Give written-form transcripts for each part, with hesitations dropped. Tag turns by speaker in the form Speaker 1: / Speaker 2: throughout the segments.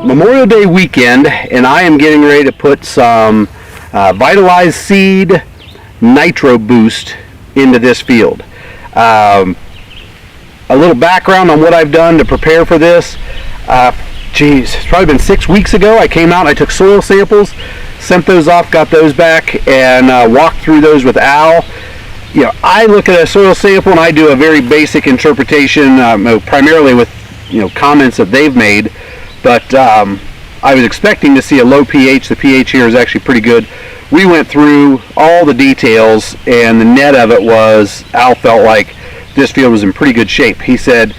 Speaker 1: Memorial Day weekend, and I am getting ready to put some Vitalize seed Nitro Boost into this field. A little background on what I've done to prepare for this. It's probably been 6 weeks ago. I came out and I took soil samples, sent those off, got those back, and walked through those with Al. You know, I look at a soil sample and I do a very basic interpretation, primarily with comments that they've made. But I was expecting to see a low pH. The pH here is actually pretty good. We went through all the details, and the net of it was Al felt like this field was in pretty good shape. He said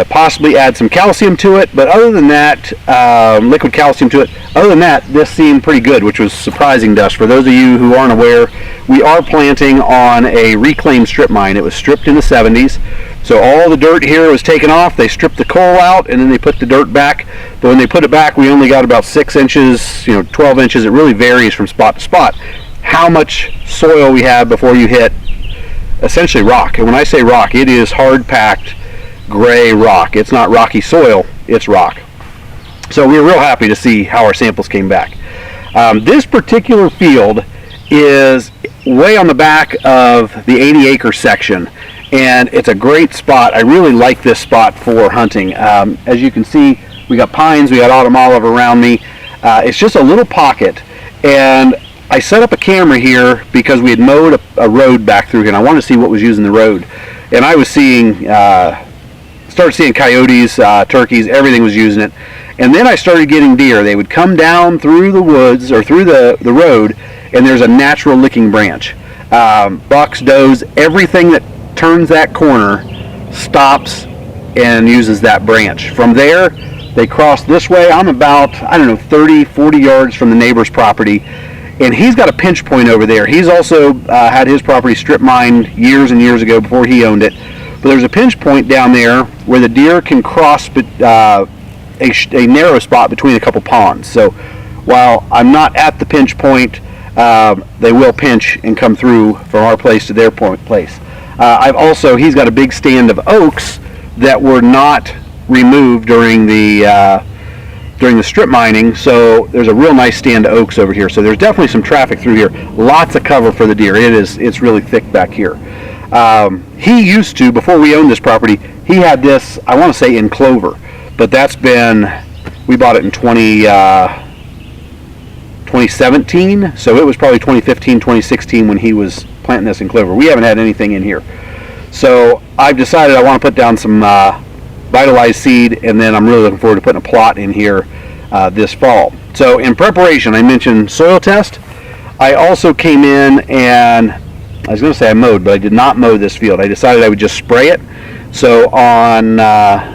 Speaker 1: possibly add some calcium to it, but other than that, liquid calcium to it, other than that, this seemed pretty good, which was surprising to us. For those of you who aren't aware, we are planting on a reclaimed strip mine. It was stripped in the 70s, so all the dirt here was taken off. They stripped the coal out, and then they put the dirt back. But when they put it back, we only got about 6 inches, 12 inches. It really varies from spot to spot how much soil we have before you hit essentially rock. And when I say rock, it is hard packed gray rock. It's not rocky soil, it's rock. So we were real happy to see how our samples came back. This particular field is way on the back of the 80-acre section, and it's a great spot. I really like this spot for hunting. As you can see, we got pines, we got autumn olive around me. It's just a little pocket, and I set up a camera here because we had mowed a road back through here, and I wanted to see what was using the road. And I was started seeing coyotes, turkeys, everything was using it. And then I started getting deer. They would come down through the woods or through the road, and there's a natural licking branch. Bucks, does, everything that turns that corner stops and uses that branch. From there, they cross this way. I'm about, 30, 40 yards from the neighbor's property, and he's got a pinch point over there. He's also had his property strip mined years and years ago before he owned it. But there's a pinch point down there where the deer can cross a narrow spot between a couple ponds. So while I'm not at the pinch point, they will pinch and come through from our place to their place. He's got a big stand of oaks that were not removed during the strip mining, so there's a real nice stand of oaks over here. So there's definitely some traffic through here. Lots of cover for the deer. It's really thick back here. He used to, before we owned this property, he had this, I want to say in clover, but we bought it in 2017, so it was probably 2015, 2016 when he was planting this in clover. We haven't had anything in here. So I've decided I want to put down some Vitalize seed, and then I'm really looking forward to putting a plot in here this fall. So in preparation, I mentioned soil test. I also came in and I was going to say I mowed, but I did not mow this field. I decided I would just spray it. So on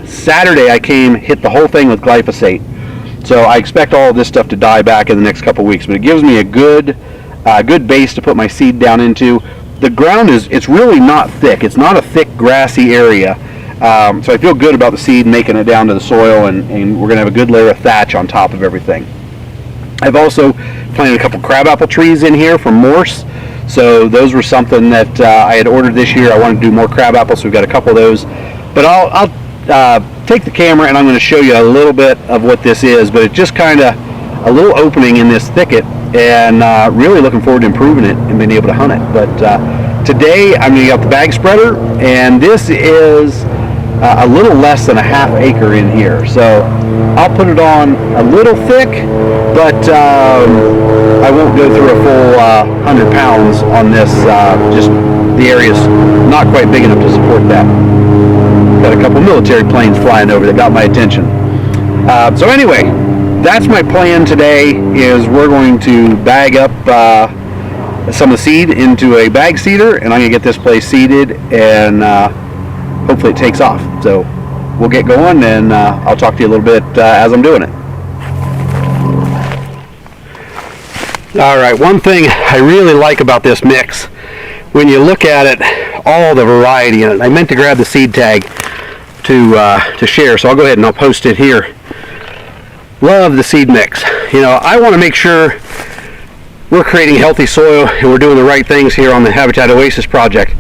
Speaker 1: Saturday, I hit the whole thing with glyphosate. So I expect all of this stuff to die back in the next couple weeks, but it gives me a good base to put my seed down into. The ground it's really not thick. It's not a thick grassy area. So I feel good about the seed making it down to the soil, and we're going to have a good layer of thatch on top of everything. I've also planted a couple crabapple trees in here from Morse. So those were something that I had ordered this year. I wanted to do more crab apples, so we've got a couple of those. But I'll take the camera and I'm going to show you a little bit of what this is. But it's just kind of a little opening in this thicket, and really looking forward to improving it and being able to hunt it. But today I'm going to get out the bag spreader, and this is a little less than a half acre in here. So I'll put it on a little thick, but I won't go through a full 100 pounds on this. Just the area's not quite big enough to support that. Got a couple military planes flying over that got my attention. So anyway, that's my plan today. Is we're going to bag up some of the seed into a bag seeder, and I'm going to get this place seeded, and hopefully it takes off. So we'll get going, and I'll talk to you a little bit as I'm doing it. Alright, one thing I really like about this mix, when you look at it, all the variety in it. I meant to grab the seed tag to share, so I'll go ahead and I'll post it here. Love the seed mix. I want to make sure we're creating healthy soil and we're doing the right things here on the Habitat Oasis project.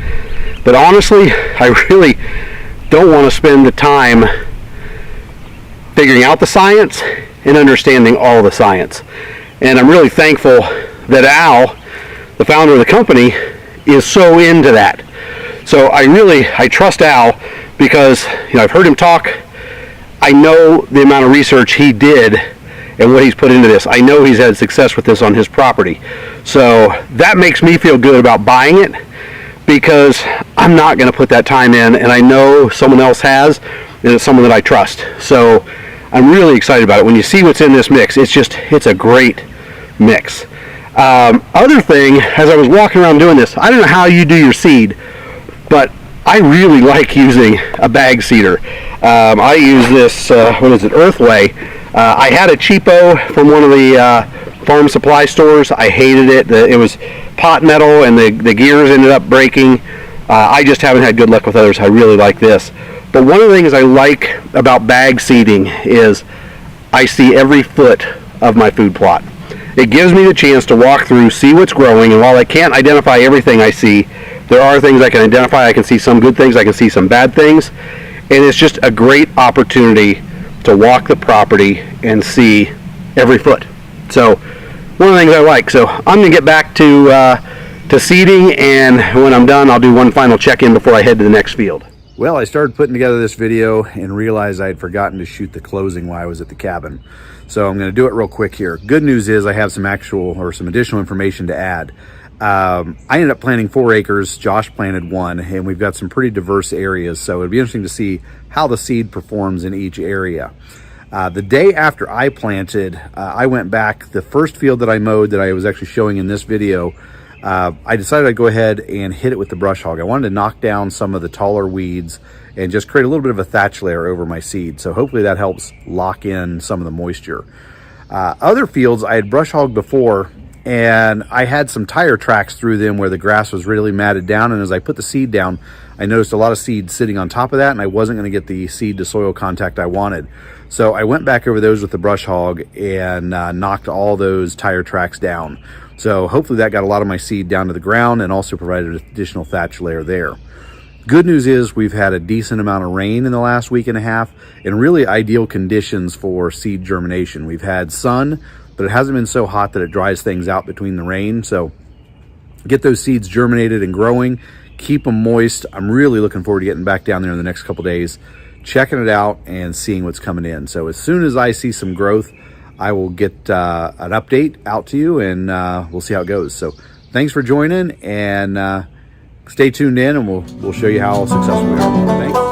Speaker 1: But honestly, I really don't want to spend the time figuring out the science and understanding all the science. And I'm really thankful that Al, the founder of the company, is so into that. So I trust Al because, you know, I've heard him talk. I know the amount of research he did and what he's put into this. I know he's had success with this on his property. So that makes me feel good about buying it, because I'm not going to put that time in, and I know someone else has, and it's someone that I trust. So I'm really excited about it. When you see what's in this mix, it's a great mix. Other thing, as I was walking around doing this, I don't know how you do your seed, but I really like using a bag seeder. I use this, what is it, Earthway. I had a cheapo from one of the farm supply stores. I hated it. It was pot metal and the gears ended up breaking. I just haven't had good luck with others. I really like this. But one of the things I like about bag seeding is I see every foot of my food plot. It gives me the chance to walk through, see what's growing, and while I can't identify everything I see, there are things I can identify. I can see some good things, I can see some bad things, and it's just a great opportunity to walk the property and see every foot. So one of the things I like. So I'm going to get back to seeding, and when I'm done, I'll do one final check-in before I head to the next field.
Speaker 2: Well, I started putting together this video and realized I had forgotten to shoot the closing while I was at the cabin. So I'm going to do it real quick here. Good news is I have some additional information to add. I ended up planting 4 acres. Josh planted 1, and we've got some pretty diverse areas. So it'd be interesting to see how the seed performs in each area. The day after I planted, I went back. The first field that I mowed that I was actually showing in this video, I decided I'd go ahead and hit it with the brush hog. I wanted to knock down some of the taller weeds and just create a little bit of a thatch layer over my seed. So hopefully that helps lock in some of the moisture. Other fields I had brush hogged before, and I had some tire tracks through them where the grass was really matted down. And as I put the seed down, I noticed a lot of seed sitting on top of that, and I wasn't going to get the seed to soil contact I wanted. So I went back over those with the brush hog and knocked all those tire tracks down. So hopefully that got a lot of my seed down to the ground and also provided an additional thatch layer there. Good news is we've had a decent amount of rain in the last week and a half, and really ideal conditions for seed germination. We've had sun, but it hasn't been so hot that it dries things out between the rain. So get those seeds germinated and growing, keep them moist. I'm really looking forward to getting back down there in the next couple days, checking it out and seeing what's coming in. So as soon as I see some growth, I will get an update out to you, and we'll see how it goes. So thanks for joining, and stay tuned in, and we'll show you how successful we are. Thanks.